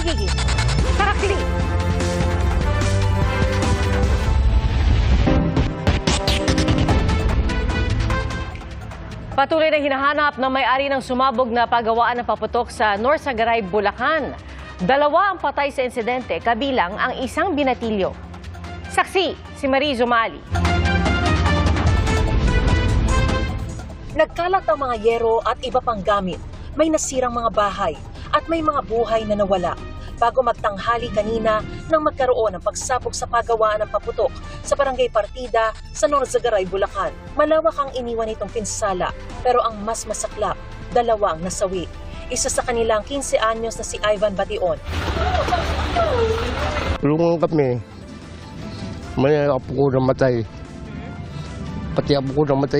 higit. Tarakili! Patuloy na hinahanap ng may-ari ng sumabog na pagawaan ng paputok sa North Sagaray, Bulacan. 2 ang patay sa insidente, kabilang ang isang binatilyo. Saksi, si Marie Zumali. Nagkalat ang mga yero at iba pang gamit. May nasirang mga bahay at may mga buhay na nawala. Bago magtanghali kanina nang magkaroon ng pagsapok sa pagawaan ng paputok sa Barangay Partida sa North Sagaray, Bulacan. Malawak ang iniwan nitong pinsala, pero ang mas masaklap, 2 ang nasawi. Isa sa kanilang 15 anyos na si Ivan Bation. Tulungan kami. May apo ko namatay. Pati apo ko namatay.